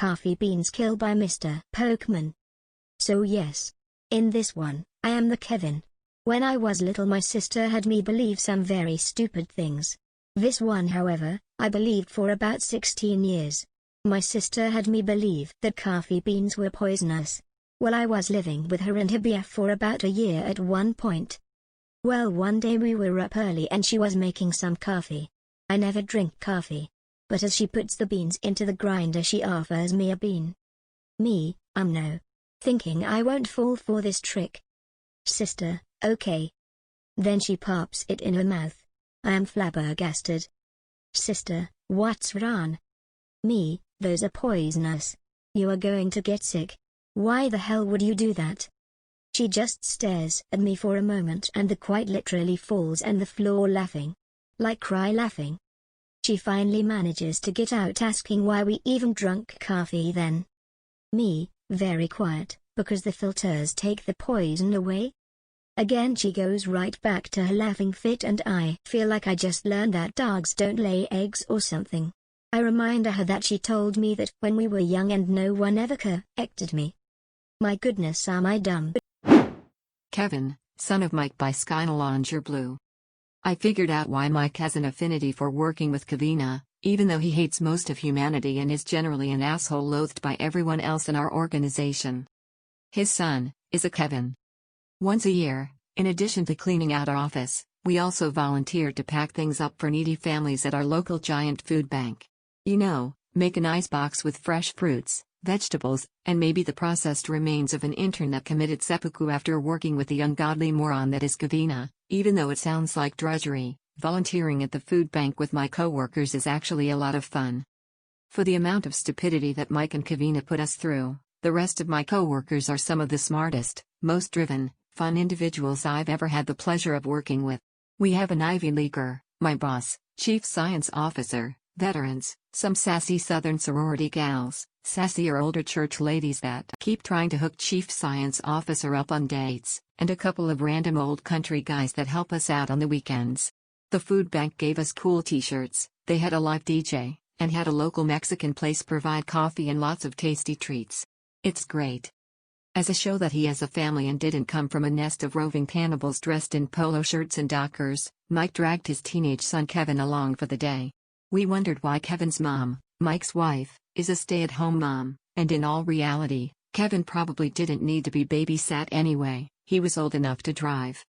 coffee beans killed by Mr. Pokemonn. So yes. In this one, I am the Kevin. When I was little my sister had me believe some very stupid things. This one however, I believed for about 16 years. My sister had me believe that coffee beans were poisonous. Well, I was living with her and her BF for about a year at one point. Well, one day we were up early and she was making some coffee. I never drink coffee. But as she puts the beans into the grinder she offers me a bean. Me, no. Thinking I won't fall for this trick. Sister, okay. Then she pops it in her mouth. I am flabbergasted. Sister, what's wrong? Me, those are poisonous. You are going to get sick. Why the hell would you do that? She just stares at me for a moment and the quite literally falls on the floor laughing. Like cry laughing. She finally manages to get out asking why we even drunk coffee then. Me, very quiet, because the filters take the poison away. Again she goes right back to her laughing fit and I feel like I just learned that dogs don't lay eggs or something. I remind her that she told me that when we were young and no one ever corrected me. My goodness, am I dumb? Kevin, son of Mike by skynolongerblue. I figured out why Mike has an affinity for working with Kevina, even though he hates most of humanity and is generally an asshole loathed by everyone else in our organization. His son is a Kevin. Once a year, in addition to cleaning out our office, we also volunteered to pack things up for needy families at our local giant food bank. You know, make an ice box with fresh fruits, vegetables, and maybe the processed remains of an intern that committed seppuku after working with the ungodly moron that is Kevina. Even though it sounds like drudgery, volunteering at the food bank with my coworkers is actually a lot of fun. For the amount of stupidity that Mike and Kevina put us through, the rest of my coworkers are some of the smartest, most driven, fun individuals I've ever had the pleasure of working with. We have an Ivy Leaguer, my boss, chief science officer, veterans, some sassy southern sorority gals, sassier older church ladies that keep trying to hook chief science officer up on dates, and a couple of random old country guys that help us out on the weekends. The food bank gave us cool t-shirts, they had a live DJ, and had a local Mexican place provide coffee and lots of tasty treats. It's great. As a show that he has a family and didn't come from a nest of roving cannibals dressed in polo shirts and dockers, Mike dragged his teenage son Kevin along for the day. We wondered why Kevin's mom, Mike's wife, is a stay-at-home mom, and in all reality, Kevin probably didn't need to be babysat anyway, he was old enough to drive.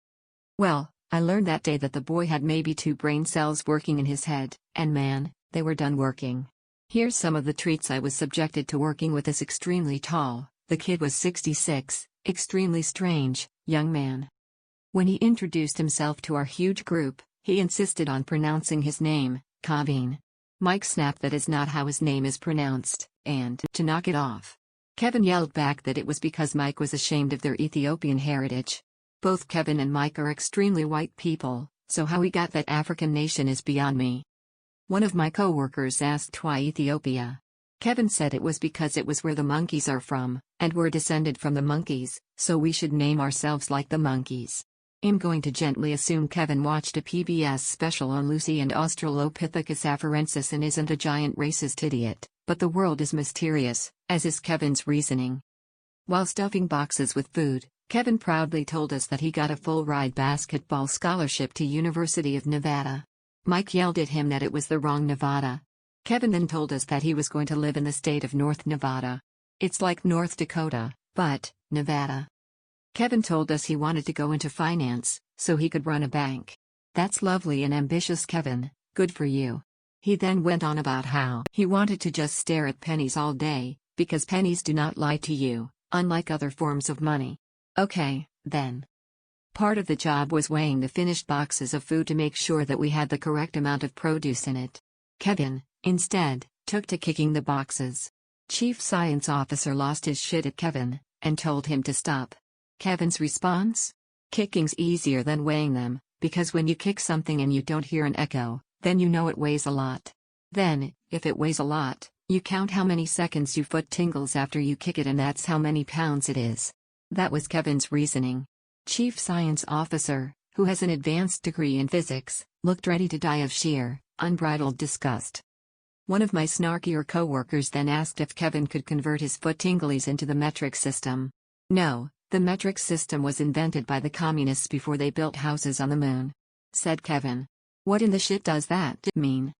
Well, I learned that day that the boy had maybe 2 brain cells working in his head, and man, they were done working. Here's some of the treats I was subjected to working with this extremely tall, the kid was 66, extremely strange, young man. When he introduced himself to our huge group, he insisted on pronouncing his name, Kevin. Mike snapped that is not how his name is pronounced, and to knock it off, Kevin yelled back that it was because Mike was ashamed of their Ethiopian heritage. Both Kevin and Mike are extremely white people, so how he got that African nation is beyond me. One of my coworkers asked why Ethiopia. Kevin said it was because it was where the monkeys are from, and we're descended from the monkeys, so we should name ourselves like the monkeys. I'm going to gently assume Kevin watched a PBS special on Lucy and Australopithecus afarensis and isn't a giant racist idiot, but the world is mysterious, as is Kevin's reasoning. While stuffing boxes with food, Kevin proudly told us that he got a full-ride basketball scholarship to University of Nevada. Mike yelled at him that it was the wrong Nevada. Kevin then told us that he was going to live in the state of North Nevada. It's like North Dakota, but Nevada. Kevin told us he wanted to go into finance, so he could run a bank. That's lovely and ambitious, Kevin, good for you. He then went on about how he wanted to just stare at pennies all day, because pennies do not lie to you, unlike other forms of money. Okay, then. Part of the job was weighing the finished boxes of food to make sure that we had the correct amount of produce in it. Kevin, instead, took to kicking the boxes. Chief Science Officer lost his shit at Kevin, and told him to stop. Kevin's response? Kicking's easier than weighing them, because when you kick something and you don't hear an echo, then you know it weighs a lot. Then, if it weighs a lot, you count how many seconds your foot tingles after you kick it and that's how many pounds it is. That was Kevin's reasoning. Chief Science Officer, who has an advanced degree in physics, looked ready to die of sheer, unbridled disgust. One of my snarkier coworkers then asked if Kevin could convert his foot tinglies into the metric system. No, the metric system was invented by the communists before they built houses on the moon. Said Kevin. What in the shit does that mean?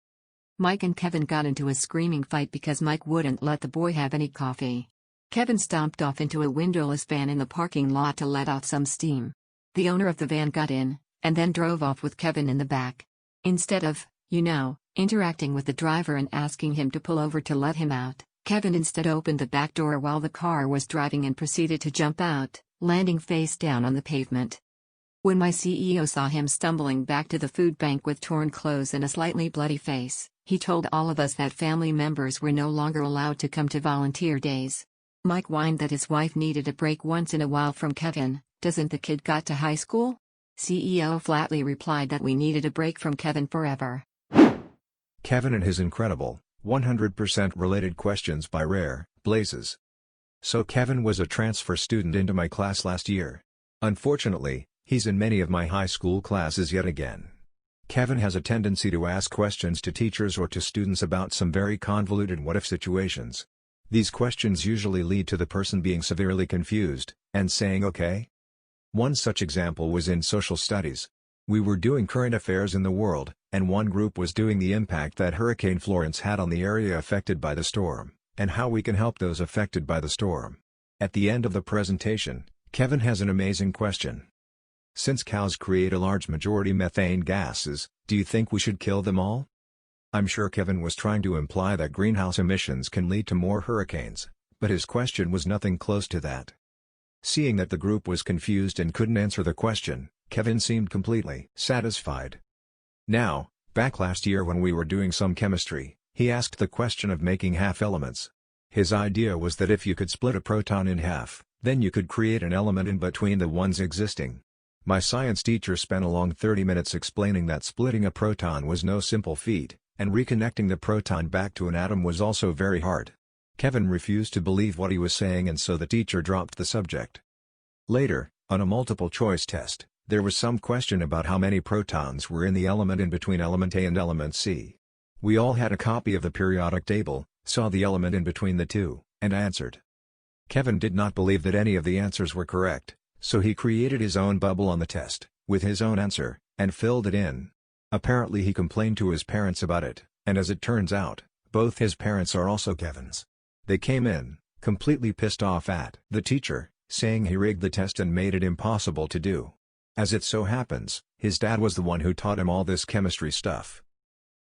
Mike and Kevin got into a screaming fight because Mike wouldn't let the boy have any coffee. Kevin stomped off into a windowless van in the parking lot to let off some steam. The owner of the van got in, and then drove off with Kevin in the back. Instead of, interacting with the driver and asking him to pull over to let him out, Kevin instead opened the back door while the car was driving and proceeded to jump out, landing face down on the pavement. When my CEO saw him stumbling back to the food bank with torn clothes and a slightly bloody face, he told all of us that family members were no longer allowed to come to volunteer days. Mike whined that his wife needed a break once in a while from Kevin. Doesn't the kid got to high school? CEO flatly replied that we needed a break from Kevin forever. Kevin and his incredible, 100% related questions by RareBlazes. So Kevin was a transfer student into my class last year. Unfortunately, he's in many of my high school classes yet again. Kevin has a tendency to ask questions to teachers or to students about some very convoluted what-if situations. These questions usually lead to the person being severely confused, and saying okay. One such example was in social studies. We were doing current affairs in the world, and one group was doing the impact that Hurricane Florence had on the area affected by the storm, and how we can help those affected by the storm. At the end of the presentation, Kevin has an amazing question. Since cows create a large majority methane gases, do you think we should kill them all? I'm sure Kevin was trying to imply that greenhouse emissions can lead to more hurricanes, but his question was nothing close to that. Seeing that the group was confused and couldn't answer the question, Kevin seemed completely satisfied. Now, back last year when we were doing some chemistry, he asked the question of making half elements. His idea was that if you could split a proton in half, then you could create an element in between the ones existing. My science teacher spent a long 30 minutes explaining that splitting a proton was no simple feat, and reconnecting the proton back to an atom was also very hard. Kevin refused to believe what he was saying, and so the teacher dropped the subject. Later, on a multiple-choice test, there was some question about how many protons were in the element in between element A and element C. We all had a copy of the periodic table, saw the element in between the two, and answered. Kevin did not believe that any of the answers were correct, so he created his own bubble on the test, with his own answer, and filled it in. Apparently he complained to his parents about it, and as it turns out, both his parents are also Kevin's. They came in, completely pissed off at the teacher, saying he rigged the test and made it impossible to do. As it so happens, his dad was the one who taught him all this chemistry stuff.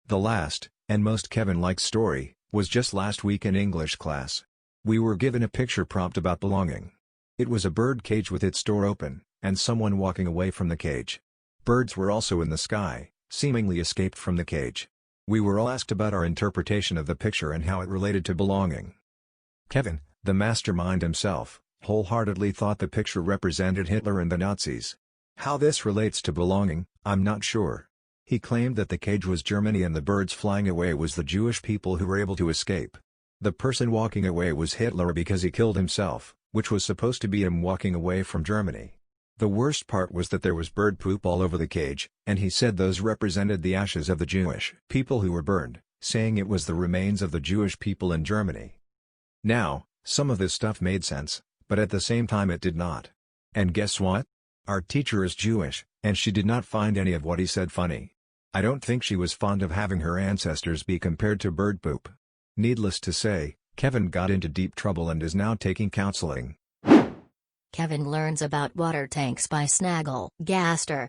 The last, and most Kevin-like story, was just last week in English class. We were given a picture prompt about belonging. It was a bird cage with its door open, and someone walking away from the cage. Birds were also in the sky, seemingly escaped from the cage. We were all asked about our interpretation of the picture and how it related to belonging. Kevin, the mastermind himself, wholeheartedly thought the picture represented Hitler and the Nazis. How this relates to belonging, I'm not sure. He claimed that the cage was Germany and the birds flying away was the Jewish people who were able to escape. The person walking away was Hitler because he killed himself, which was supposed to be him walking away from Germany. The worst part was that there was bird poop all over the cage, and he said those represented the ashes of the Jewish people who were burned, saying it was the remains of the Jewish people in Germany. Now, some of this stuff made sense, but at the same time it did not. And guess what? Our teacher is Jewish, and she did not find any of what he said funny. I don't think she was fond of having her ancestors be compared to bird poop. Needless to say, Kevin got into deep trouble and is now taking counseling. Kevin learns about water tanks by SnaggleGaster.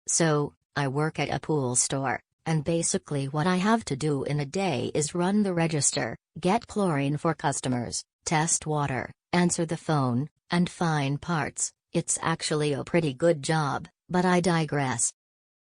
So, I work at a pool store, and basically what I have to do in a day is run the register, get chlorine for customers, test water, answer the phone, and find parts. It's actually a pretty good job, but I digress.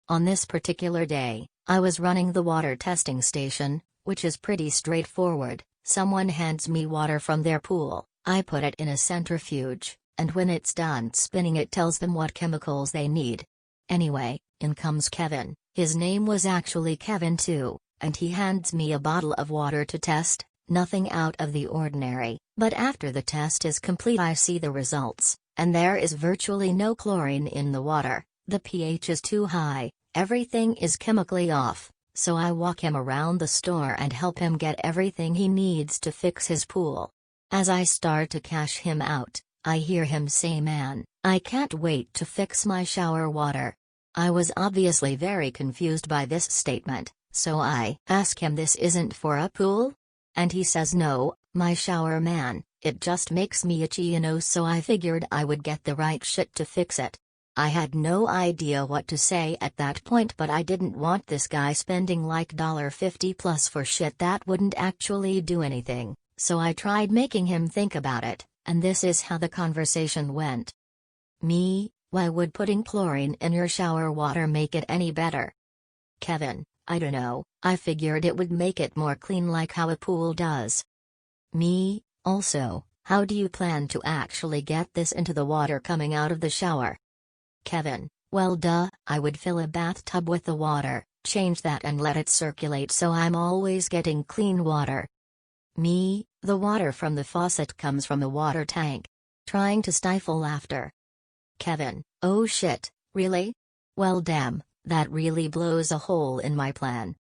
On this particular day, I was running the water testing station, which is pretty straightforward. Someone hands me water from their pool, I put it in a centrifuge, and when it's done spinning it tells them what chemicals they need. Anyway, in comes Kevin. His name was actually Kevin too, and he hands me a bottle of water to test. Nothing out of the ordinary, but after the test is complete I see the results, and there is virtually no chlorine in the water, the pH is too high, everything is chemically off, so I walk him around the store and help him get everything he needs to fix his pool. As I start to cash him out, I hear him say, "Man, I can't wait to fix my shower water." I was obviously very confused by this statement, so I ask him, "This isn't for a pool?" And he says, "No, my shower, man, it just makes me itchy, so I figured I would get the right shit to fix it." I had no idea what to say at that point, but I didn't want this guy spending like $50 plus for shit that wouldn't actually do anything, so I tried making him think about it, and this is how the conversation went. Me: "Why would putting chlorine in your shower water make it any better?" Kevin: "I dunno, I figured it would make it more clean like how a pool does." Me: "Also, how do you plan to actually get this into the water coming out of the shower?" Kevin: "Well duh, I would fill a bathtub with the water, change that and let it circulate so I'm always getting clean water." Me: "The water from the faucet comes from the water tank." Trying to stifle laughter. Kevin: "Oh shit, really? Well damn, that really blows a hole in my plan."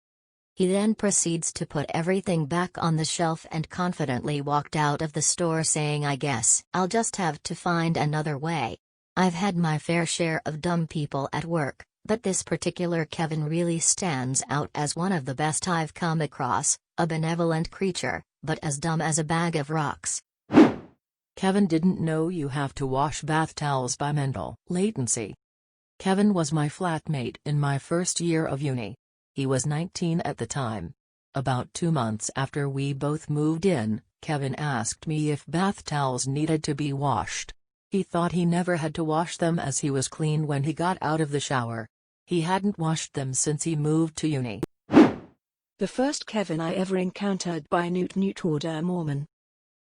He then proceeds to put everything back on the shelf and confidently walked out of the store saying, "I guess I'll just have to find another way. I've had my fair share of dumb people at work, but this particular Kevin really stands out as one of the best I've come across, a benevolent creature, but as dumb as a bag of rocks." Kevin didn't know you have to wash bath towels by MentalLatency. Kevin was my flatmate in my first year of uni. He was 19 at the time. About 2 months after we both moved in, Kevin asked me if bath towels needed to be washed. He thought he never had to wash them as he was clean when he got out of the shower. He hadn't washed them since he moved to uni. The first Kevin I ever encountered by Nootnootordermormon.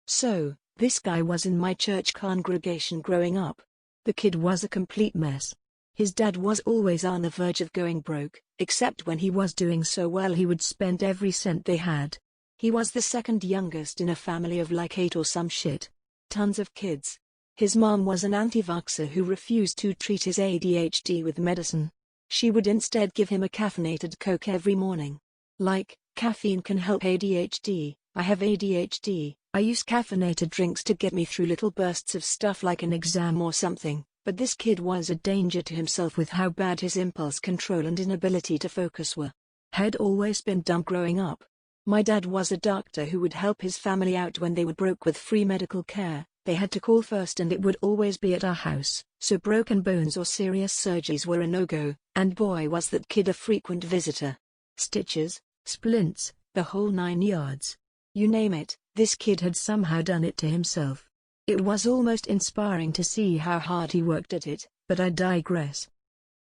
So, this guy was in my church congregation growing up. The kid was a complete mess. His dad was always on the verge of going broke, except when he was doing so well he would spend every cent they had. He was the second youngest in a family of like 8 or some shit. Tons of kids. His mom was an anti-vaxxer who refused to treat his ADHD with medicine. She would instead give him a caffeinated Coke every morning. Like, caffeine can help ADHD, I have ADHD, I use caffeinated drinks to get me through little bursts of stuff like an exam or something, but this kid was a danger to himself with how bad his impulse control and inability to focus were. Had always been dumb growing up. My dad was a doctor who would help his family out when they were broke with free medical care. They had to call first and it would always be at our house, so broken bones or serious surgeries were a no-go, and boy was that kid a frequent visitor. Stitches, splints, the whole 9 yards. You name it, this kid had somehow done it to himself. It was almost inspiring to see how hard he worked at it, but I digress.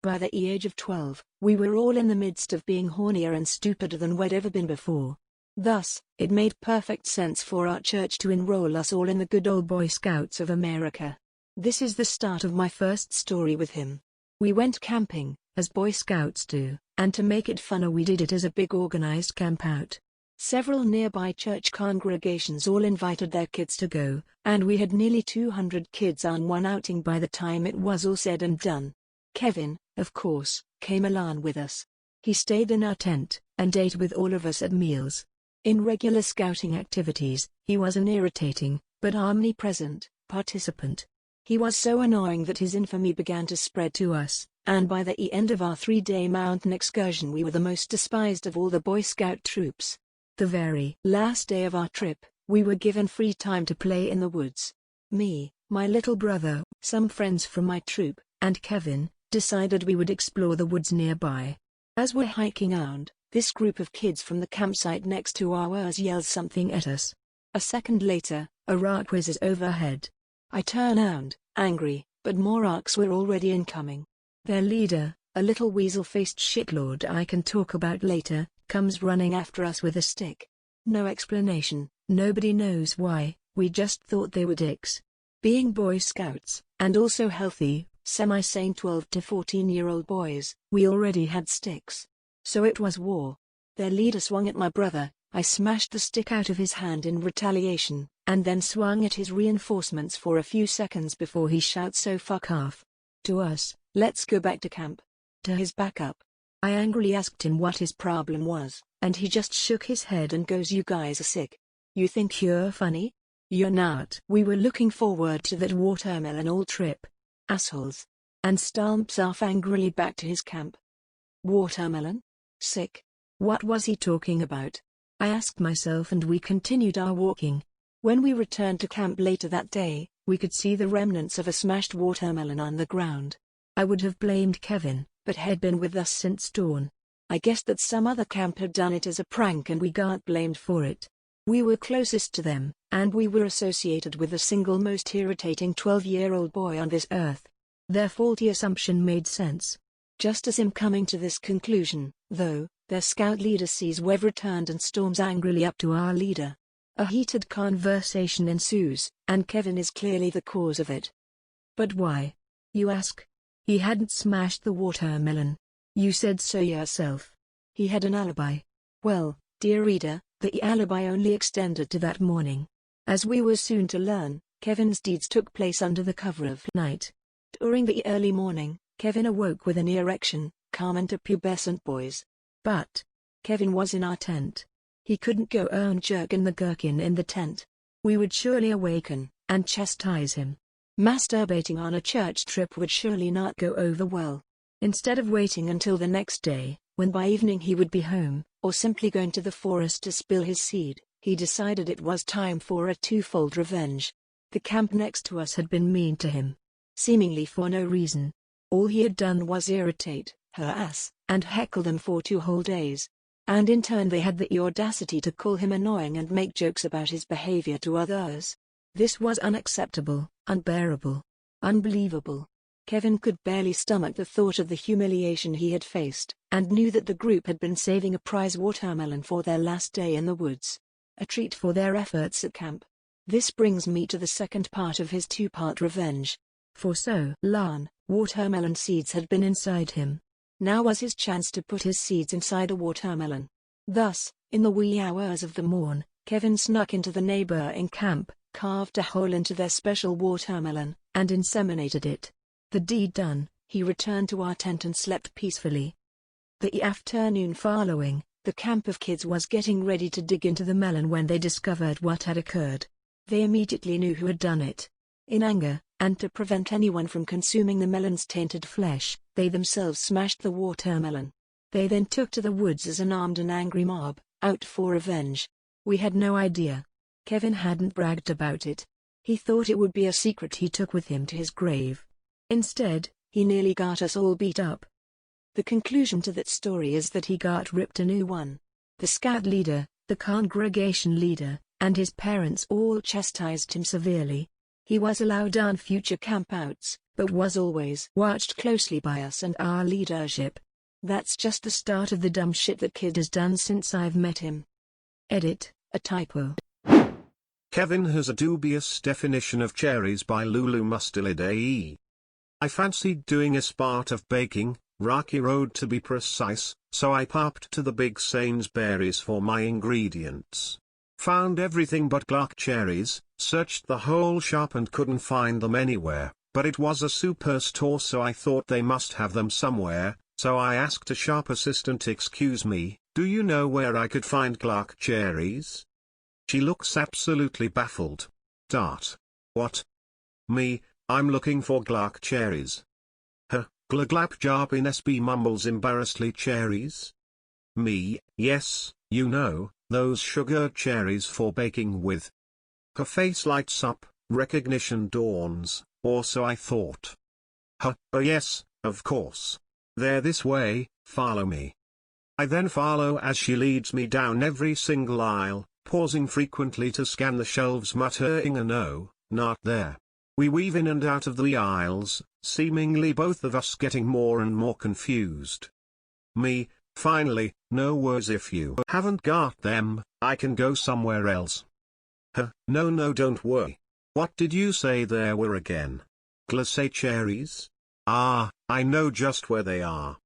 By the age of 12, we were all in the midst of being hornier and stupider than we'd ever been before. Thus, it made perfect sense for our church to enroll us all in the good old Boy Scouts of America. This is the start of my first story with him. We went camping, as Boy Scouts do, and to make it funner we did it as a big organized campout. Several nearby church congregations all invited their kids to go, and we had nearly 200 kids on one outing by the time it was all said and done. Kevin, of course, came along with us. He stayed in our tent, and ate with all of us at meals. In regular scouting activities, he was an irritating, but omnipresent, participant. He was so annoying that his infamy began to spread to us, and by the end of our 3-day mountain excursion we were the most despised of all the Boy Scout troops. The very last day of our trip, we were given free time to play in the woods. Me, my little brother, some friends from my troop, and Kevin, decided we would explore the woods nearby. As we're hiking around, this group of kids from the campsite next to ours yells something at us. A second later, a rock whizzes overhead. I turn around, angry, but more rocks were already incoming. Their leader, a little weasel-faced shitlord I can talk about later, comes running after us with a stick. No explanation, nobody knows why, we just thought they were dicks. Being Boy Scouts, and also healthy, semi-sane 12 to 14-year-old boys, we already had sticks. So it was war. Their leader swung at my brother, I smashed the stick out of his hand in retaliation, and then swung at his reinforcements for a few seconds before he shouts, "So fuck off." To us, "Let's go back to camp." To his backup, I angrily asked him what his problem was, and he just shook his head and goes, "You guys are sick. You think you're funny? You're not." We were looking forward to that watermelon all trip. Assholes. And stomps off angrily back to his camp. Watermelon? Sick? What was he talking about? I asked myself, and we continued our walking. When we returned to camp later that day, we could see the remnants of a smashed watermelon on the ground. I would have blamed Kevin, but had been with us since dawn. I guessed that some other camp had done it as a prank and we got blamed for it. We were closest to them, and we were associated with the single most irritating 12-year-old boy on this earth. Their faulty assumption made sense. Just as him coming to this conclusion, though, their scout leader sees we've returned and storms angrily up to our leader. A heated conversation ensues, and Kevin is clearly the cause of it. But why? You ask. He hadn't smashed the watermelon. You said so yourself. He had an alibi. Well, dear reader, the alibi only extended to that morning. As we were soon to learn, Kevin's deeds took place under the cover of night. During the early morning, Kevin awoke with an erection, common to pubescent boys. But Kevin was in our tent. He couldn't go and jerkin the gherkin in the tent. We would surely awaken and chastise him. Masturbating on a church trip would surely not go over well. Instead of waiting until the next day, when by evening he would be home, or simply going to the forest to spill his seed, he decided it was time for a twofold revenge. The camp next to us had been mean to him, seemingly for no reason. All he had done was irritate, harass, and heckle them for 2 whole days. And in turn they had the audacity to call him annoying and make jokes about his behavior to others. This was unacceptable, unbearable, unbelievable. Kevin could barely stomach the thought of the humiliation he had faced, and knew that the group had been saving a prize watermelon for their last day in the woods. A treat for their efforts at camp. This brings me to the second part of his 2-part revenge. For so long, watermelon seeds had been inside him. Now was his chance to put his seeds inside a watermelon. Thus, in the wee hours of the morn, Kevin snuck into the neighboring camp, carved a hole into their special watermelon, and inseminated it. The deed done, he returned to our tent and slept peacefully. The afternoon following, the camp of kids was getting ready to dig into the melon when they discovered what had occurred. They immediately knew who had done it. In anger, and to prevent anyone from consuming the melon's tainted flesh, they themselves smashed the watermelon. They then took to the woods as an armed and angry mob, out for revenge. We had no idea. Kevin hadn't bragged about it. He thought it would be a secret he took with him to his grave. Instead, he nearly got us all beat up. The conclusion to that story is that he got ripped a new one. The scout leader, the congregation leader, and his parents all chastised him severely. He was allowed on future campouts, but was always watched closely by us and our leadership. That's just the start of the dumb shit that kid has done since I've met him. Edit, a typo. Kevin has a dubious definition of cherries by lulumustelidaeee. I fancied doing a spart of baking, Rocky Road to be precise, so I popped to the big Sainsbury's for my ingredients. Found everything but Glock cherries, searched the whole shop and couldn't find them anywhere, but it was a superstore so I thought they must have them somewhere, so I asked a shop assistant, "Excuse me, do you know where I could find Glock cherries?" She looks absolutely baffled. What? Me, I'm looking for Glock cherries. Glaglap job in SB mumbles embarrassedly, cherries? Me, yes, you know, those sugar cherries for baking with. Her face lights up, recognition dawns, or so I thought. Oh yes, of course. They're this way, follow me. I then follow as she leads me down every single aisle, pausing frequently to scan the shelves, muttering a no, not there. We weave in and out of the aisles, seemingly both of us getting more and more confused. Me, finally, no worries, if you haven't got them, I can go somewhere else. No, don't worry. What did you say there were again? Glacé cherries? Ah, I know just where they are.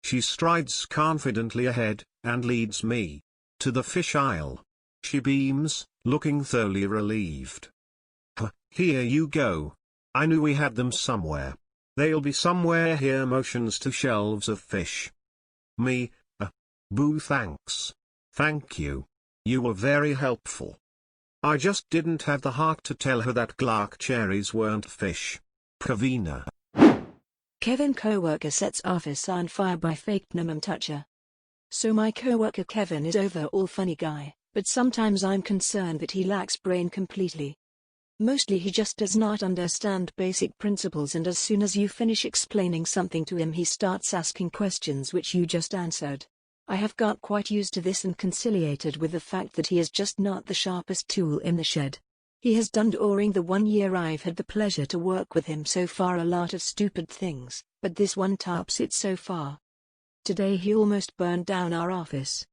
She strides confidently ahead, and leads me to the fish aisle. She beams, looking thoroughly relieved. Here you go. I knew we had them somewhere. They'll be somewhere here, motions to shelves of fish. Me, boo, thanks. Thank you. You were very helpful. I just didn't have the heart to tell her that Glark cherries weren't fish. Kevina. Kevin coworker sets office on fire by faktnemamtucha. So my coworker Kevin is overall funny guy, but sometimes I'm concerned that he lacks brain completely. Mostly he just does not understand basic principles, and as soon as you finish explaining something to him he starts asking questions which you just answered. I have got quite used to this and conciliated with the fact that he is just not the sharpest tool in the shed. He has done during the 1 year I've had the pleasure to work with him so far a lot of stupid things, but this one tops it so far. Today he almost burned down our office.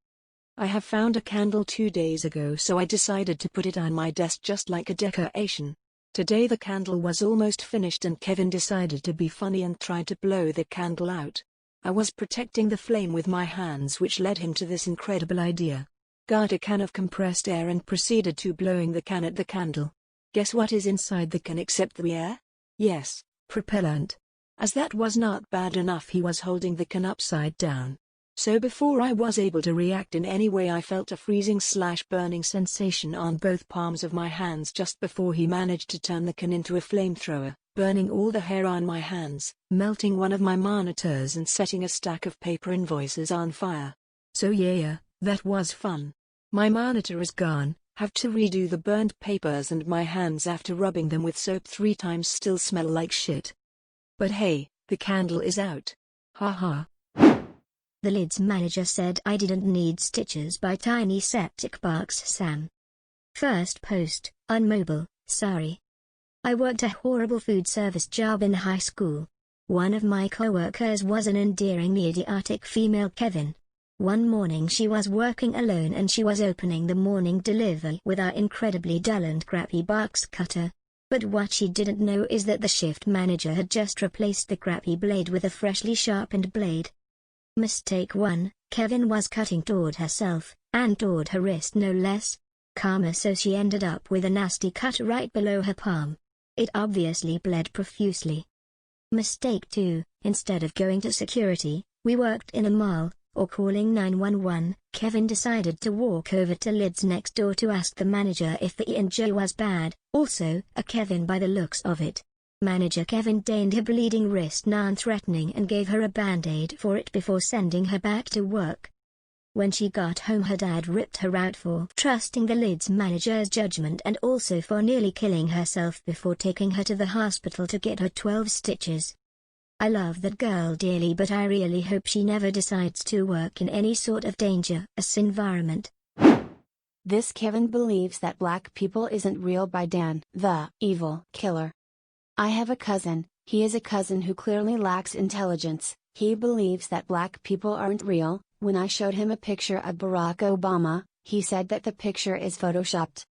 I have found a candle 2 days ago, so I decided to put it on my desk just like a decoration. Today the candle was almost finished and Kevin decided to be funny and tried to blow the candle out. I was protecting the flame with my hands, which led him to this incredible idea. Got a can of compressed air and proceeded to blowing the can at the candle. Guess what is inside the can except the air? Yes, propellant. As that was not bad enough, he was holding the can upside down. So before I was able to react in any way, I felt a freezing/burning sensation on both palms of my hands just before he managed to turn the can into a flamethrower, burning all the hair on my hands, melting one of my monitors and setting a stack of paper invoices on fire. So yeah, that was fun. My monitor is gone, have to redo the burned papers, and my hands after rubbing them with soap 3 times still smell like shit. But hey, the candle is out. Haha. The Lids manager said I didn't need stitches by tiny-septic-box-sam. First post, on mobile, sorry. I worked a horrible food service job in high school. One of my coworkers was an endearingly idiotic female Kevin. One morning she was working alone and she was opening the morning delivery with our incredibly dull and crappy box cutter. But what she didn't know is that the shift manager had just replaced the crappy blade with a freshly sharpened blade. Mistake 1, Kevin was cutting toward herself, and toward her wrist no less. Karma, so she ended up with a nasty cut right below her palm. It obviously bled profusely. Mistake 2, instead of going to security, we worked in a mall, or calling 911, Kevin decided to walk over to Lids next door to ask the manager if the injury was bad, also a Kevin by the looks of it. Manager Kevin deigned her bleeding wrist non-threatening and gave her a band-aid for it before sending her back to work. When she got home, her dad ripped her out for trusting the Lids manager's judgment and also for nearly killing herself before taking her to the hospital to get her 12 stitches. I love that girl dearly, but I really hope she never decides to work in any sort of dangerous environment. This Kevin believes that black people isn't real by DanTheEvilKiller. I have a cousin, he is a cousin who clearly lacks intelligence. He believes that black people aren't real. When I showed him a picture of Barack Obama, he said that the picture is photoshopped.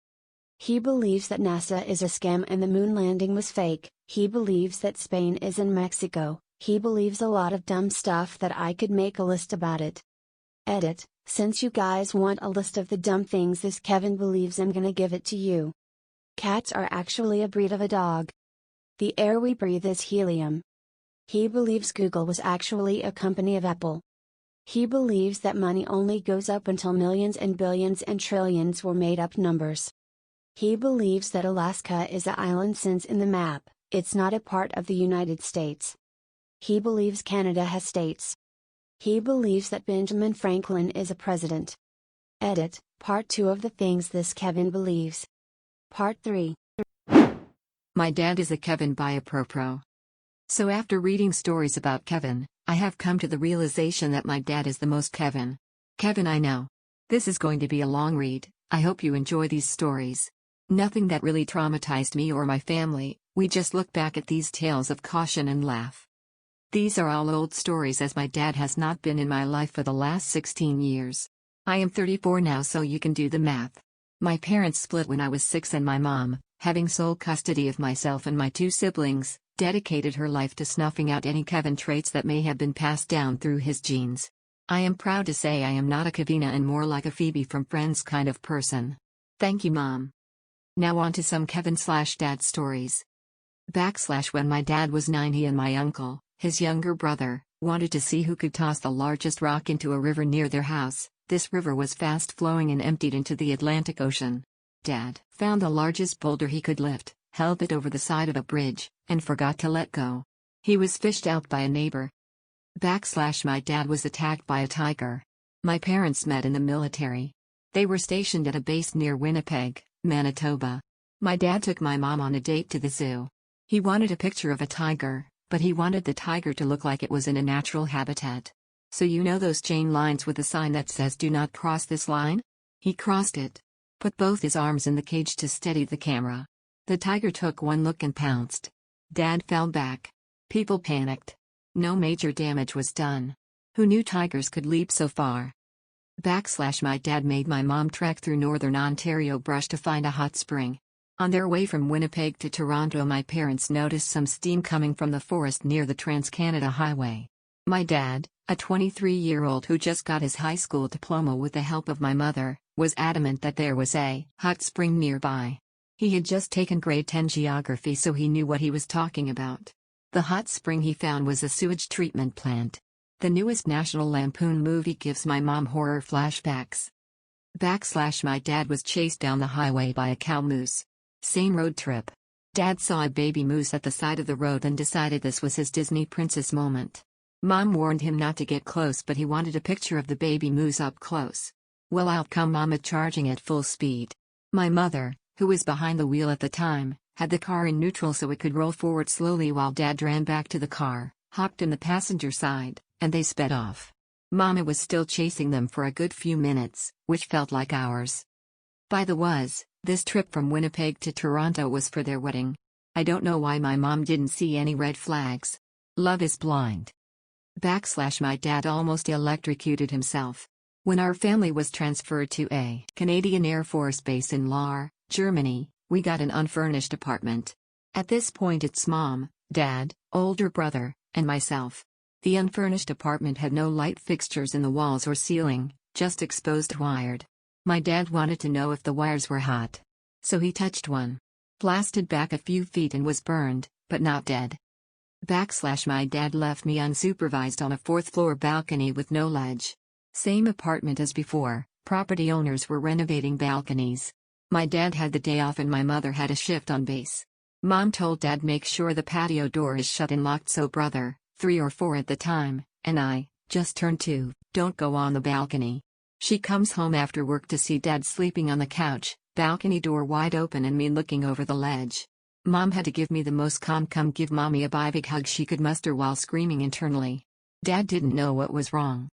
He believes that NASA is a scam and the moon landing was fake. He believes that Spain is in Mexico. He believes a lot of dumb stuff that I could make a list about it. Edit, since you guys want a list of the dumb things this Kevin believes, I'm gonna give it to you. Cats are actually a breed of a dog. The air we breathe is helium. He believes Google was actually a company of Apple. He believes that money only goes up until millions and billions and trillions were made up numbers. He believes that Alaska is an island since in the map, it's not a part of the United States. He believes Canada has states. He believes that Benjamin Franklin is a president. Edit, part 2 of the things this Kevin believes. Part 3. My dad is a Kevin by Oppropro. So after reading stories about Kevin, I have come to the realization that my dad is the most Kevin I know. This is going to be a long read. I hope you enjoy these stories. Nothing that really traumatized me or my family, we just look back at these tales of caution and laugh. These are all old stories as my dad has not been in my life for the last 16 years. I am 34 now, so you can do the math. My parents split when I was 6 and my mom, having sole custody of myself and my 2 siblings, dedicated her life to snuffing out any Kevin traits that may have been passed down through his genes. I am proud to say I am not a Kevina and more like a Phoebe from Friends kind of person. Thank you, Mom. Now on to some Kevin/dad stories. When my dad was 9, he and my uncle, his younger brother, Wanted to see who could toss the largest rock into a river near their house. This river was fast flowing and emptied into the Atlantic Ocean. Dad found the largest boulder he could lift, held it over the side of a bridge, and forgot to let go. He was fished out by a neighbor. My dad was attacked by a tiger. My parents met in the military. They were stationed at a base near Winnipeg, Manitoba. My dad took my mom on a date to the zoo. He wanted a picture of a tiger, but he wanted the tiger to look like it was in a natural habitat. So you know those chain lines with a sign that says "Do not cross this line"? He crossed it. Put both his arms in the cage to steady the camera. The tiger took one look and pounced. Dad fell back. People panicked. No major damage was done. Who knew tigers could leap so far? My dad made my mom trek through northern Ontario brush to find a hot spring. On their way from Winnipeg to Toronto, my parents noticed some steam coming from the forest near the Trans-Canada Highway. My dad, a 23-year-old who just got his high school diploma with the help of my mother, was adamant that there was a hot spring nearby. He had just taken grade 10 geography, so he knew what he was talking about. The hot spring he found was a sewage treatment plant. The newest National Lampoon movie gives my mom horror flashbacks. My dad was chased down the highway by a cow moose. Same road trip. Dad saw a baby moose at the side of the road and decided this was his Disney princess moment. Mom warned him not to get close, but he wanted a picture of the baby moose up close. Well, out come Mama charging at full speed. My mother, who was behind the wheel at the time, had the car in neutral so it could roll forward slowly while Dad ran back to the car, hopped in the passenger side, and they sped off. Mama was still chasing them for a good few minutes, which felt like hours. By the way, this trip from Winnipeg to Toronto was for their wedding. I don't know why my mom didn't see any red flags. Love is blind. My dad almost electrocuted himself. When our family was transferred to a Canadian Air Force base in Lahr, Germany, we got an unfurnished apartment. At this point it's mom, dad, older brother, and myself. The unfurnished apartment had no light fixtures in the walls or ceiling, just exposed wired. My dad wanted to know if the wires were hot. So he touched one. Blasted back a few feet and was burned, but not dead. My dad left me unsupervised on a 4th-floor balcony with no ledge. Same apartment as before, property owners were renovating balconies. My dad had the day off and my mother had a shift on base. Mom told Dad make sure the patio door is shut and locked so brother, 3 or 4 at the time, and I, just turned 2, don't go on the balcony. She comes home after work to see Dad sleeping on the couch, balcony door wide open and me looking over the ledge. Mom had to give me the most calm come give mommy a big hug she could muster while screaming internally. Dad didn't know what was wrong.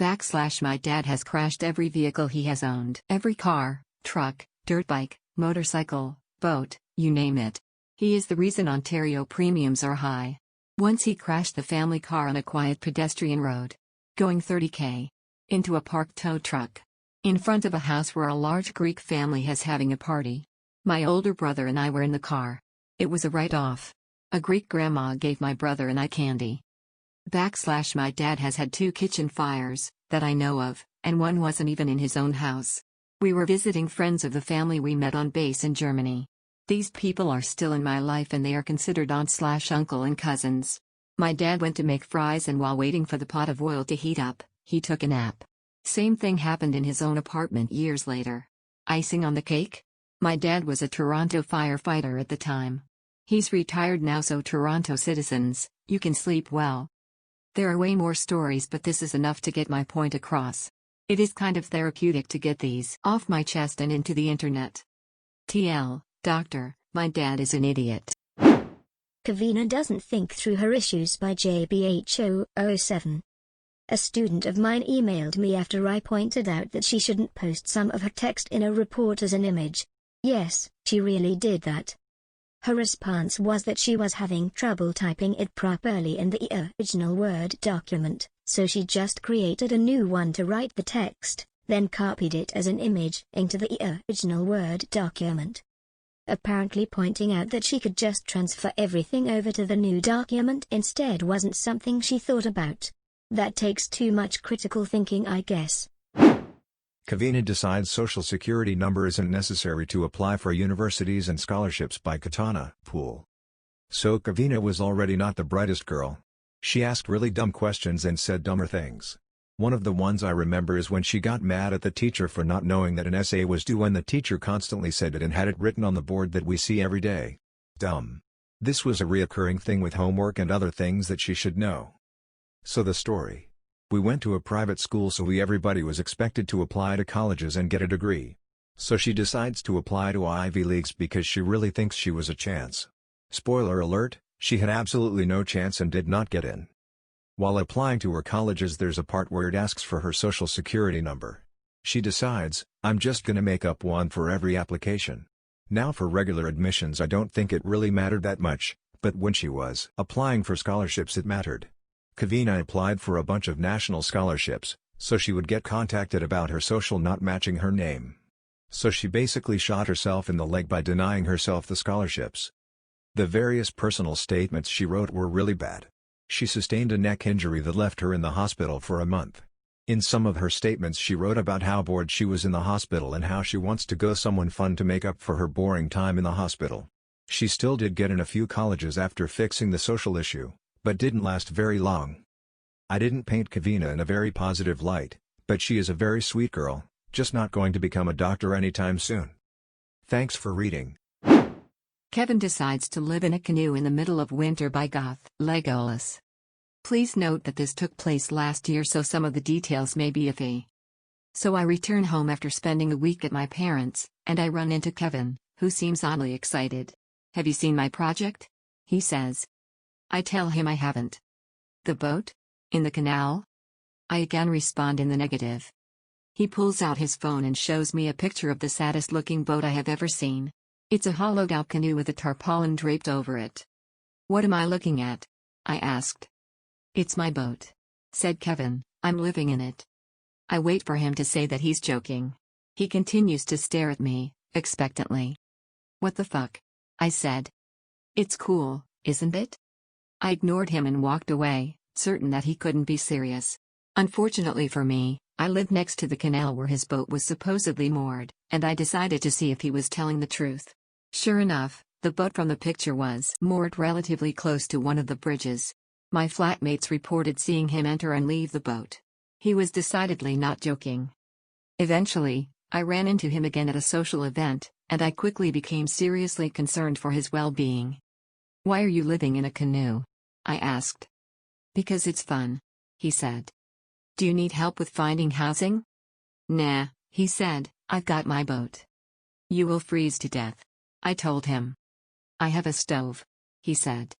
My dad has crashed every vehicle he has owned. Every car, truck, dirt bike, motorcycle, boat, you name it. He is the reason Ontario premiums are high. Once he crashed the family car on a quiet pedestrian road. Going 30 km. Into a parked tow truck. In front of a house where a large Greek family is having a party. My older brother and I were in the car. It was a write-off. A Greek grandma gave my brother and I candy. My dad has had 2 kitchen fires, that I know of, and one wasn't even in his own house. We were visiting friends of the family we met on base in Germany. These people are still in my life and they are considered aunt/uncle and cousins. My dad went to make fries and while waiting for the pot of oil to heat up, he took a nap. Same thing happened in his own apartment years later. Icing on the cake? My dad was a Toronto firefighter at the time. He's retired now, so Toronto citizens, you can sleep well. There are way more stories, but this is enough to get my point across. It is kind of therapeutic to get these off my chest and into the internet. TL, Doctor, my dad is an idiot. Kevina doesn't think through her issues by JBH007. A student of mine emailed me after I pointed out that she shouldn't post some of her text in a report as an image. Yes, she really did that. Her response was that she was having trouble typing it properly in the original Word document, so she just created a new one to write the text, then copied it as an image into the original Word document. Apparently pointing out that she could just transfer everything over to the new document instead wasn't something she thought about. That takes too much critical thinking, I guess. Kevina decides social security number isn't necessary to apply for universities and scholarships by KatanaPool. So Kevina was already not the brightest girl. She asked really dumb questions and said dumber things. One of the ones I remember is when she got mad at the teacher for not knowing that an essay was due when the teacher constantly said it and had it written on the board that we see every day. Dumb. This was a reoccurring thing with homework and other things that she should know. So the story. We went to a private school, so everybody was expected to apply to colleges and get a degree. So she decides to apply to Ivy Leagues because she really thinks she was a chance. Spoiler alert, she had absolutely no chance and did not get in. While applying to her colleges, there's a part where it asks for her social security number. She decides, I'm just gonna make up one for every application. Now for regular admissions I don't think it really mattered that much, but when she was applying for scholarships it mattered. Kevina applied for a bunch of national scholarships, so she would get contacted about her social not matching her name. So she basically shot herself in the leg by denying herself the scholarships. The various personal statements she wrote were really bad. She sustained a neck injury that left her in the hospital for a month. In some of her statements she wrote about how bored she was in the hospital and how she wants to go somewhere fun to make up for her boring time in the hospital. She still did get in a few colleges after fixing the social issue, but didn't last very long. I didn't paint Kevina in a very positive light, but she is a very sweet girl, just not going to become a doctor anytime soon. Thanks for reading. Kevin decides to live in a canoe in the middle of winter by gothLegolas. Please note that this took place last year, so some of the details may be iffy. So I return home after spending a week at my parents', and I run into Kevin, who seems oddly excited. Have you seen my project? He says. I tell him I haven't. The boat? In the canal? I again respond in the negative. He pulls out his phone and shows me a picture of the saddest looking boat I have ever seen. It's a hollowed out canoe with a tarpaulin draped over it. What am I looking at? I asked. It's my boat, said Kevin, I'm living in it. I wait for him to say that he's joking. He continues to stare at me, expectantly. What the fuck? I said. It's cool, isn't it? I ignored him and walked away, certain that he couldn't be serious. Unfortunately for me, I lived next to the canal where his boat was supposedly moored, and I decided to see if he was telling the truth. Sure enough, the boat from the picture was moored relatively close to one of the bridges. My flatmates reported seeing him enter and leave the boat. He was decidedly not joking. Eventually, I ran into him again at a social event, and I quickly became seriously concerned for his well-being. Why are you living in a canoe? I asked. Because it's fun, he said. Do you need help with finding housing? Nah, he said, I've got my boat. You will freeze to death, I told him. I have a stove, he said.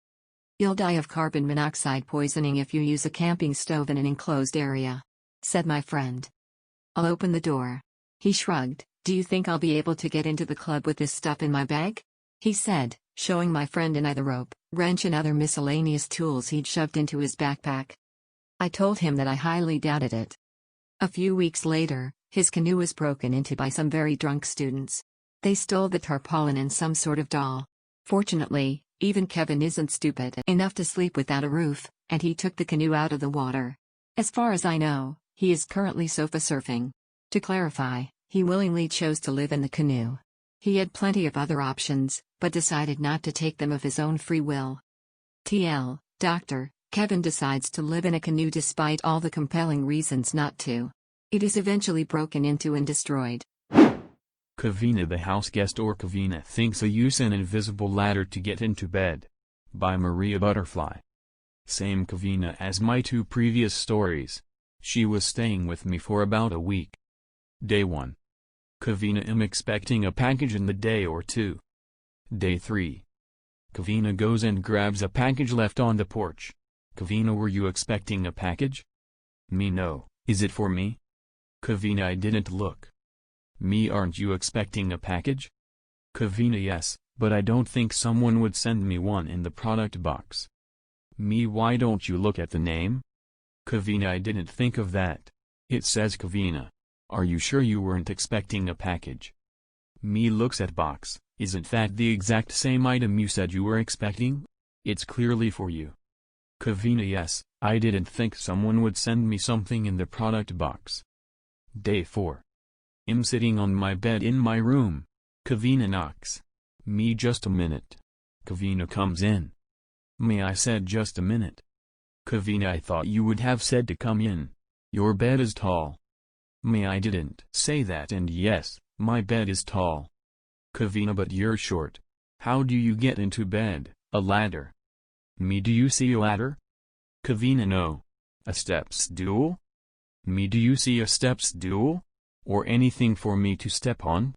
You'll die of carbon monoxide poisoning if you use a camping stove in an enclosed area, said my friend. I'll open the door. He shrugged. Do you think I'll be able to get into the club with this stuff in my bag? He said, showing my friend and I the rope, wrench and other miscellaneous tools he'd shoved into his backpack. I told him that I highly doubted it. A few weeks later, his canoe was broken into by some very drunk students. They stole the tarpaulin and some sort of doll. Fortunately, even Kevin isn't stupid enough to sleep without a roof, and he took the canoe out of the water. As far as I know, he is currently sofa surfing. To clarify, he willingly chose to live in the canoe. He had plenty of other options, but decided not to take them of his own free will. TL, Dr. Kevin decides to live in a canoe despite all the compelling reasons not to. It is eventually broken into and destroyed. Kevina the house guest, or Kevina thinks I use an invisible ladder to get into bed. By Maria Butterfly. Same Kevina as my two previous stories. She was staying with me for about a week. Day 1. Kevina am expecting a package in the day or two. Day 3. Kevina goes and grabs a package left on the porch. Kevina, were you expecting a package? Me, no. Is it for me? Kevina, I didn't look. Me, aren't you expecting a package? Kevina, yes, but I don't think someone would send me one in the product box. Me, why don't you look at the name? Kevina, I didn't think of that. It says Kevina. Are you sure you weren't expecting a package? Me looks at box. Isn't that the exact same item you said you were expecting? It's clearly for you. Kevina, yes, I didn't think someone would send me something in the product box. Day 4. I'm sitting on my bed in my room. Kevina knocks. Me, just a minute. Kevina comes in. Me, I said just a minute. Kevina, I thought you would have said to come in. Your bed is tall. Me, I didn't say that, and yes, my bed is tall. Kevina, but you're short. How do you get into bed? A ladder. Me, do you see a ladder? Kevina, no. A step stool? Me, do you see a step stool? Or anything for me to step on?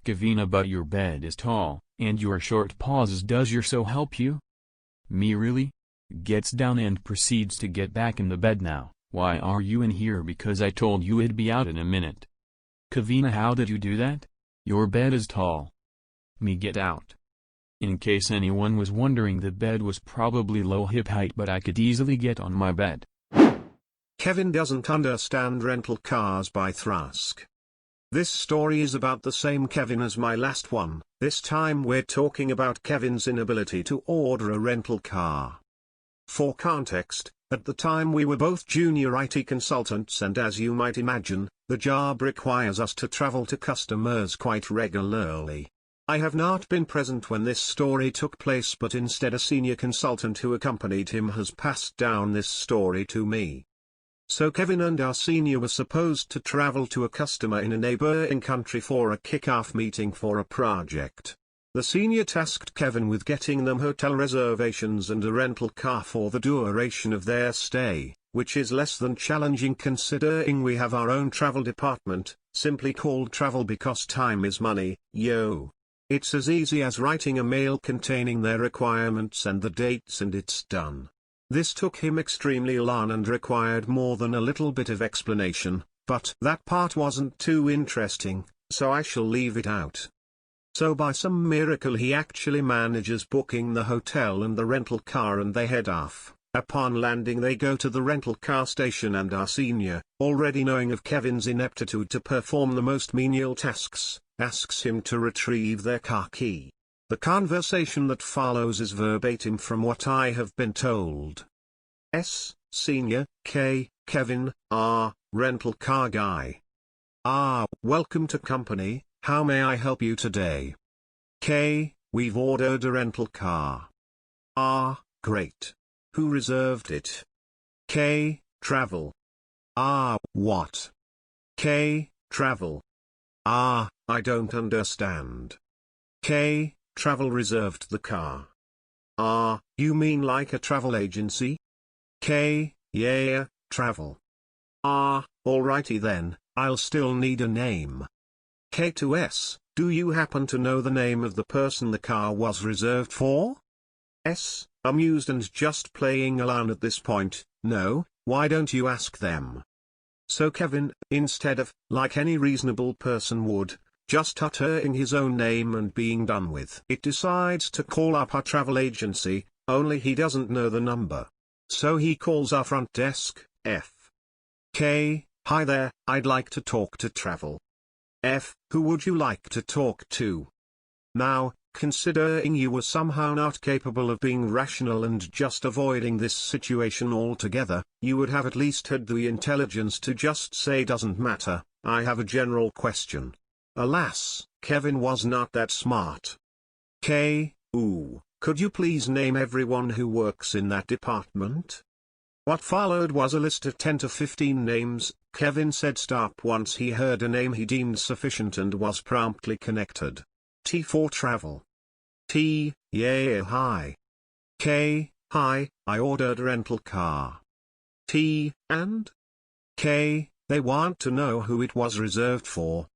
Kevina, but your bed is tall, and your short pauses. Does your so help you? Me, really? Gets down and proceeds to get back in the bed. Now, why are you in here? Because I told you it'd be out in a minute. Kevina, how did you do that? Your bed is tall. Me, get out. In case anyone was wondering, the bed was probably low hip height, but I could easily get on my bed. Kevin Doesn't Understand Rental Cars by Thrazkh. This story is about the same Kevin as my last one. This time we're talking about Kevin's inability to order a rental car. For context, at the time we were both junior IT consultants, and as you might imagine, the job requires us to travel to customers quite regularly. I have not been present when this story took place, but instead a senior consultant who accompanied him has passed down this story to me. So Kevin and our senior were supposed to travel to a customer in a neighboring country for a kick-off meeting for a project. The senior tasked Kevin with getting them hotel reservations and a rental car for the duration of their stay, which is less than challenging considering we have our own travel department, simply called travel because time is money, yo. It's as easy as writing a mail containing their requirements and the dates, and it's done. This took him extremely long and required more than a little bit of explanation, but that part wasn't too interesting, so I shall leave it out. So by some miracle he actually manages booking the hotel and the rental car, and they head off. Upon landing they go to the rental car station, and our senior, already knowing of Kevin's ineptitude to perform the most menial tasks, asks him to retrieve their car key. The conversation that follows is verbatim from what I have been told. Senior, K, Kevin, R, rental car guy. R, welcome to company, how may I help you today? K, we've ordered a rental car. R, great. Who reserved it? K, travel. R, what? K, travel. R, I don't understand. K, travel reserved the car. R, you mean like a travel agency? K, yeah, travel. R, alrighty then, I'll still need a name. K to S, do you happen to know the name of the person the car was reserved for? S, amused and just playing along at this point, no, why don't you ask them? So Kevin, instead of, like any reasonable person would, just uttering his own name and being done with it, decides to call up our travel agency, only he doesn't know the number. So he calls our front desk, F. K, hi there, I'd like to talk to travel. F, who would you like to talk to? Now, considering you were somehow not capable of being rational and just avoiding this situation altogether, you would have at least had the intelligence to just say doesn't matter, I have a general question. Alas, Kevin was not that smart. K, ooh, could you please name everyone who works in that department? What followed was a list of 10 to 15 names. Kevin said stop once he heard a name he deemed sufficient and was promptly connected. T for travel. T, yeah, hi. K, hi, I ordered a rental car. T, and? K, they want to know who it was reserved for.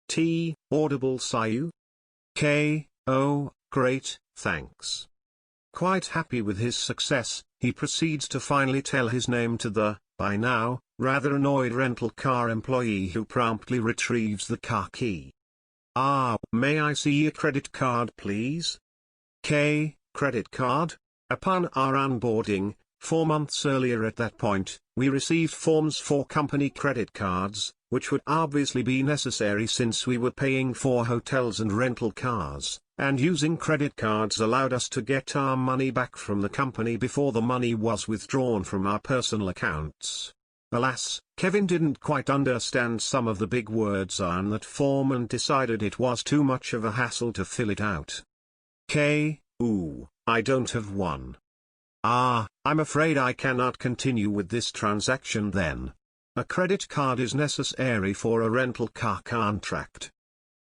T, audible sigh. K, oh, great, thanks. Quite happy with his success, he proceeds to finally tell his name to the, by now, rather annoyed rental car employee, who promptly retrieves the car key. Ah, may I see your credit card please? K, credit card? Upon our onboarding, 4 months earlier at that point, we received forms for company credit cards, which would obviously be necessary since we were paying for hotels and rental cars, and using credit cards allowed us to get our money back from the company before the money was withdrawn from our personal accounts. Alas, Kevin didn't quite understand some of the big words on that form and decided it was too much of a hassle to fill it out. K, ooh, I don't have one. I'm afraid I cannot continue with this transaction then. A credit card is necessary for a rental car contract.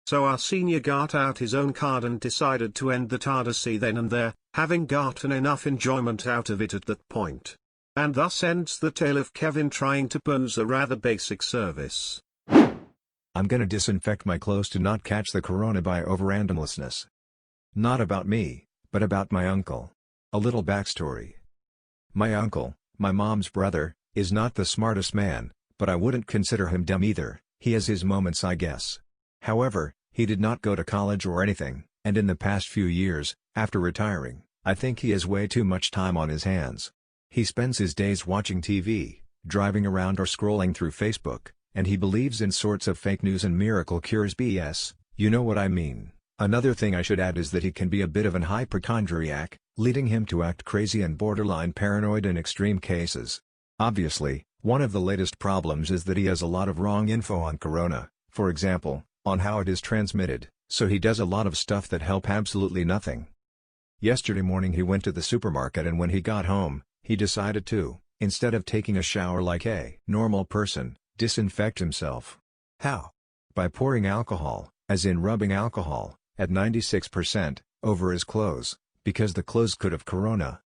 So our senior got out his own card and decided to end the tardacy then and there, having gotten enough enjoyment out of it at that point. And thus ends the tale of Kevin trying to pose a rather basic service. I'm gonna disinfect my clothes to not catch the corona by overrandomlessness. Not about me, but about my uncle. A little backstory. My uncle, my mom's brother, is not the smartest man, but I wouldn't consider him dumb either. He has his moments, I guess. However, he did not go to college or anything, and in the past few years, after retiring, I think he has way too much time on his hands. He spends his days watching TV, driving around or scrolling through Facebook, and he believes in sorts of fake news and miracle cures BS, you know what I mean. Another thing I should add is that he can be a bit of an hypochondriac, leading him to act crazy and borderline paranoid in extreme cases. Obviously, one of the latest problems is that he has a lot of wrong info on corona, for example, on how it is transmitted, so he does a lot of stuff that help absolutely nothing. Yesterday morning he went to the supermarket and when he got home, he decided to, instead of taking a shower like a normal person, disinfect himself. How? By pouring alcohol, as in rubbing alcohol, at 96%, over his clothes, because the clothes could have corona.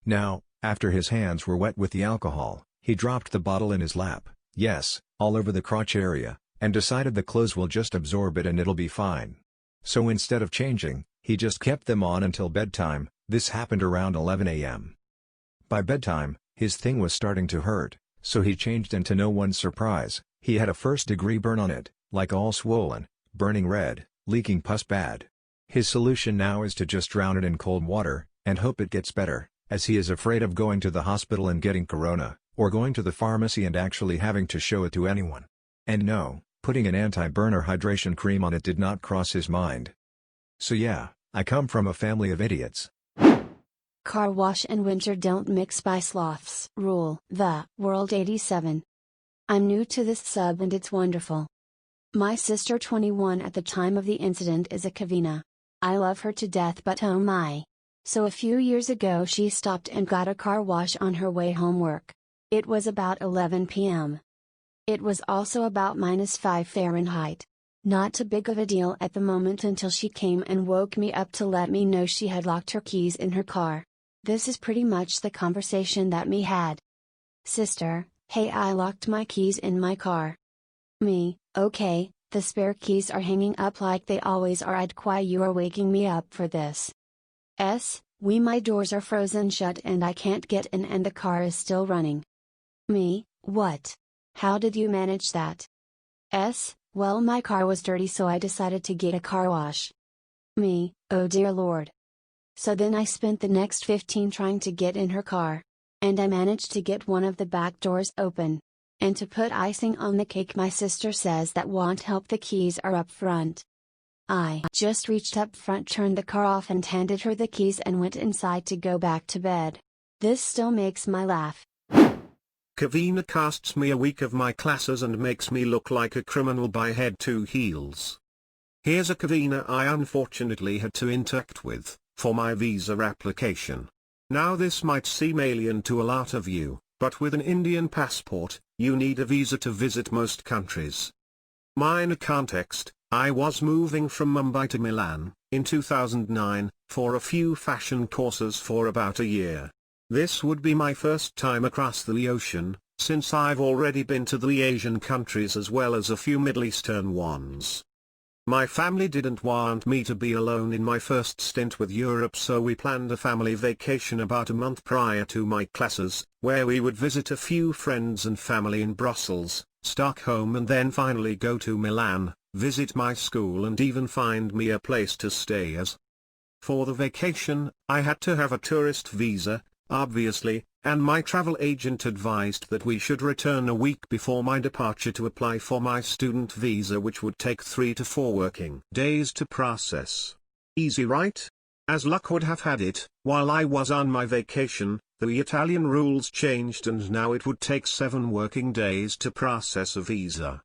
Now, after his hands were wet with the alcohol, he dropped the bottle in his lap, yes, all over the crotch area, and decided the clothes will just absorb it and it'll be fine. So instead of changing, he just kept them on until bedtime. This happened around 11 a.m. By bedtime, his thing was starting to hurt, so he changed and to no one's surprise, he had a first-degree burn on it, like all swollen, burning red, leaking pus bad. His solution now is to just drown it in cold water, and hope it gets better, as he is afraid of going to the hospital and getting corona, or going to the pharmacy and actually having to show it to anyone. And no, putting an anti-burner hydration cream on it did not cross his mind. So yeah, I come from a family of idiots. Carwash and winter don't mix by sloths. Rule the world 87. I'm new to this sub and it's wonderful. My sister 21 at the time of the incident is a Kevina. I love her to death but oh my. So a few years ago she stopped and got a car wash on her way home work. It was about 11 p.m. It was also about -5 Fahrenheit. Not too big of a deal at the moment until she came and woke me up to let me know she had locked her keys in her car. This is pretty much the conversation that me had. Sister, hey, I locked my keys in my car. Me, okay, the spare keys are hanging up like they always are. I'd why you are waking me up for this. My doors are frozen shut and I can't get in and the car is still running. Me, what? How did you manage that? Well, my car was dirty so I decided to get a car wash. Me, oh dear lord. So then I spent the next 15 trying to get in her car. And I managed to get one of the back doors open. And to put icing on the cake, my sister says that won't help, the keys are up front. I just reached up front, turned the car off and handed her the keys and went inside to go back to bed. This still makes me laugh. Kevina casts me a week of my classes and makes me look like a criminal by head to heels. Here's a Kevina I unfortunately had to interact with, for my visa application. Now this might seem alien to a lot of you, but with an Indian passport, you need a visa to visit most countries. Minor context, I was moving from Mumbai to Milan, in 2009, for a few fashion courses for about a year. This would be my first time across the ocean, since I've already been to the Asian countries as well as a few Middle Eastern ones. My family didn't want me to be alone in my first stint with Europe, so we planned a family vacation about a month prior to my classes, where we would visit a few friends and family in Brussels, Stockholm and then finally go to Milan, visit my school and even find me a place to stay as. For the vacation, I had to have a tourist visa, obviously, and my travel agent advised that we should return a week before my departure to apply for my student visa, which would take 3 to 4 working days to process. Easy, right? As luck would have had it, while I was on my vacation, the Italian rules changed and now it would take 7 working days to process a visa.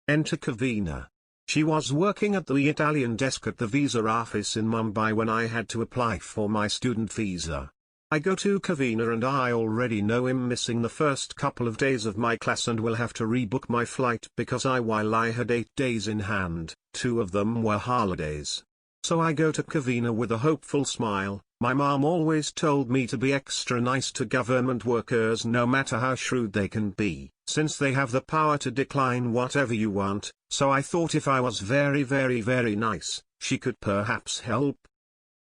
Enter Kevina. She was working at the Italian desk at the visa office in Mumbai when I had to apply for my student visa. I go to Kevina and I already know I'm missing the first couple of days of my class and will have to rebook my flight because while I had 8 days in hand, 2 of them were holidays. So I go to Kevina with a hopeful smile. My mom always told me to be extra nice to government workers no matter how shrewd they can be, since they have the power to decline whatever you want, so I thought if I was very nice, she could perhaps help.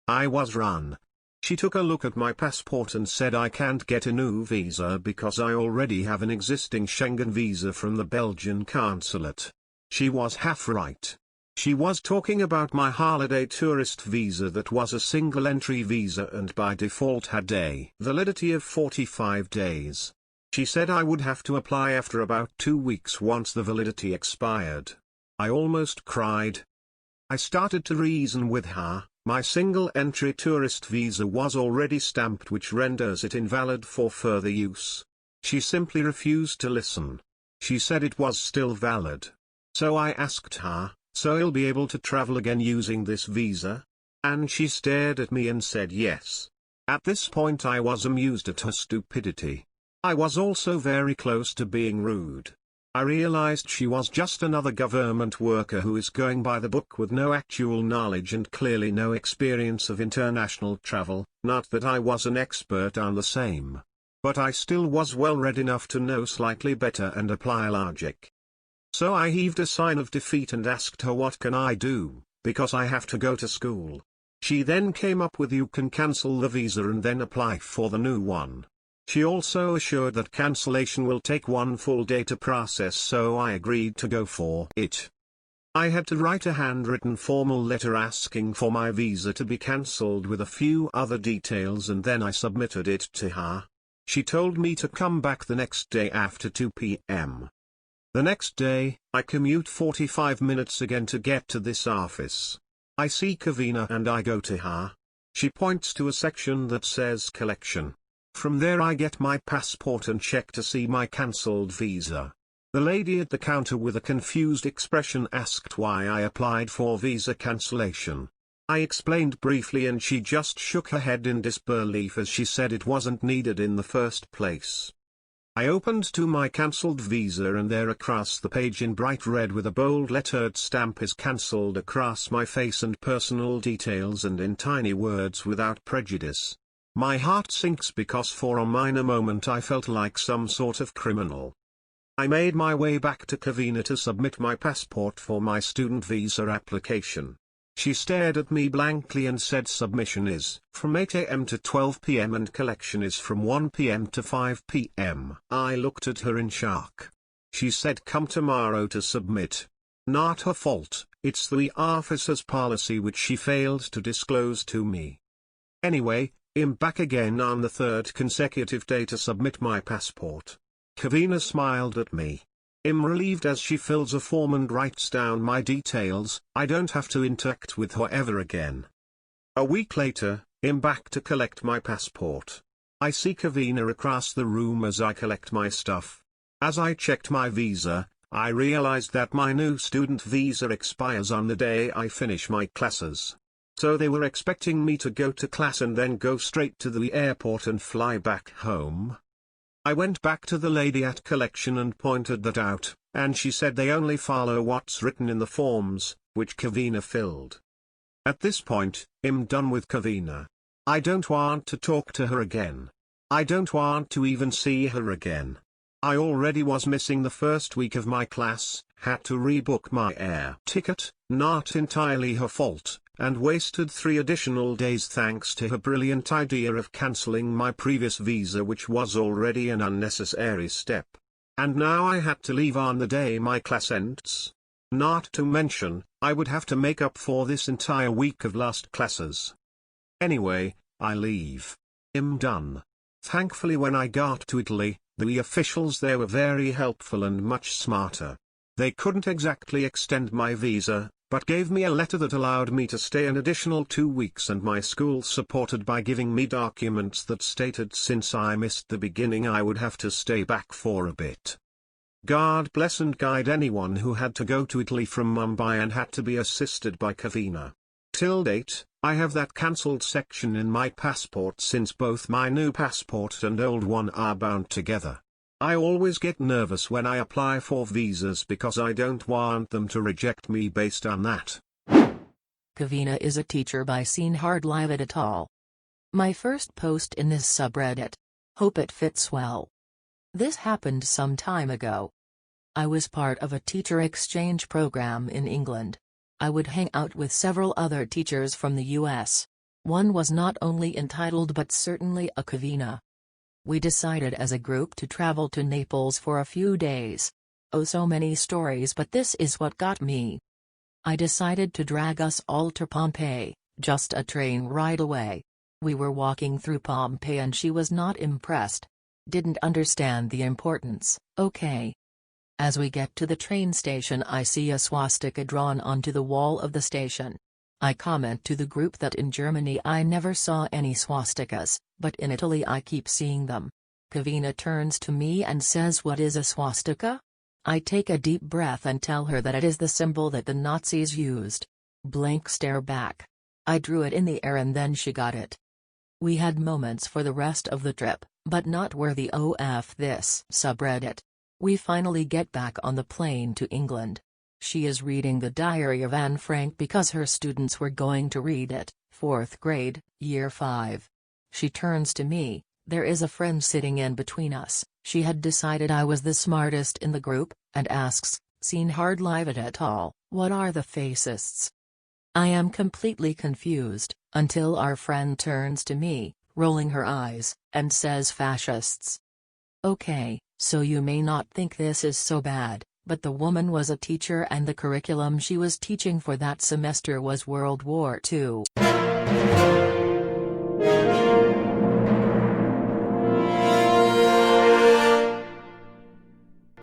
I was run. She took a look at my passport and said I can't get a new visa because I already have an existing Schengen visa from the Belgian consulate. She was half right. She was talking about my holiday tourist visa that was a single-entry visa and by default had a validity of 45 days. She said I would have to apply after about 2 weeks once the validity expired. I almost cried. I started to reason with her. My single-entry tourist visa was already stamped, which renders it invalid for further use. She simply refused to listen. She said it was still valid. So I asked her, "So you'll be able to travel again using this visa?" And she stared at me and said yes. At this point I was amused at her stupidity. I was also very close to being rude. I realized she was just another government worker who is going by the book with no actual knowledge and clearly no experience of international travel, not that I was an expert on the same. But I still was well read enough to know slightly better and apply logic. So I heaved a sign of defeat and asked her what can I do, because I have to go to school. She then came up with you can cancel the visa and then apply for the new one. She also assured that cancellation will take 1 full day to process, so I agreed to go for it. I had to write a handwritten formal letter asking for my visa to be cancelled with a few other details and then I submitted it to her. She told me to come back the next day after 2 p.m. The next day, I commute 45 minutes again to get to this office. I see Kevina and I go to her. She points to a section that says collection. From there I get my passport and check to see my cancelled visa. The lady at the counter with a confused expression asked why I applied for visa cancellation. I explained briefly and she just shook her head in disbelief as she said it wasn't needed in the first place. I opened to my cancelled visa and there across the page in bright red with a bold lettered stamp is cancelled across my face and personal details and in tiny words without prejudice. My heart sinks because for a minor moment I felt like some sort of criminal. I made my way back to Kevina to submit my passport for my student visa application. She stared at me blankly and said submission is from 8 a.m. to 12 p.m. and collection is from 1 p.m. to 5 p.m. I looked at her in shock. She said come tomorrow to submit. Not her fault, it's the officer's policy which she failed to disclose to me. Anyway, I'm back again on the 3rd consecutive day to submit my passport. Kevina smiled at me. I'm relieved as she fills a form and writes down my details. I don't have to interact with her ever again. A week later, I'm back to collect my passport. I see Kevina across the room as I collect my stuff. As I checked my visa, I realized that my new student visa expires on the day I finish my classes. So they were expecting me to go to class and then go straight to the airport and fly back home. I went back to the lady at collection and pointed that out, and she said they only follow what's written in the forms, which Kevina filled. At this point, I'm done with Kevina. I don't want to talk to her again. I don't want to even see her again. I already was missing the first week of my class, had to rebook my air ticket, not entirely her fault, and wasted 3 additional days thanks to her brilliant idea of cancelling my previous visa, which was already an unnecessary step. And now I had to leave on the day my class ends. Not to mention, I would have to make up for this entire week of lost classes. Anyway, I leave. I'm done. Thankfully when I got to Italy, the officials there were very helpful and much smarter. They couldn't exactly extend my visa, but gave me a letter that allowed me to stay an additional 2 weeks, and my school supported by giving me documents that stated since I missed the beginning I would have to stay back for a bit. God bless and guide anyone who had to go to Italy from Mumbai and had to be assisted by Kevina. Till date, I have that cancelled section in my passport since both my new passport and old one are bound together. I always get nervous when I apply for visas because I don't want them to reject me based on that. Kevina is a teacher by seenheardliveditall. My first post in this subreddit. Hope it fits well. This happened some time ago. I was part of a teacher exchange program in England. I would hang out with several other teachers from the US. One was not only entitled but certainly a Kevina. We decided as a group to travel to Naples for a few days. Oh, so many stories, but this is what got me. I decided to drag us all to Pompeii, just a train ride away. We were walking through Pompeii and she was not impressed. Didn't understand the importance. Okay. As we get to the train station, I see a swastika drawn onto the wall of the station. I comment to the group that in Germany I never saw any swastikas, but in Italy I keep seeing them. Kevina turns to me and says, "What is a swastika?" I take a deep breath and tell her that it is the symbol that the Nazis used. Blank stare back. I drew it in the air and then she got it. We had moments for the rest of the trip, but not worthy of this subreddit. We finally get back on the plane to England. She is reading the Diary of Anne Frank because her students were going to read it, 4th grade, year 5. She turns to me, there is a friend sitting in between us, she had decided I was the smartest in the group, and asks, seenheardliveditall, what are the fascists? I am completely confused, until our friend turns to me, rolling her eyes, and says fascists. Okay, so you may not think this is so bad, but the woman was a teacher and the curriculum she was teaching for that semester was World War II.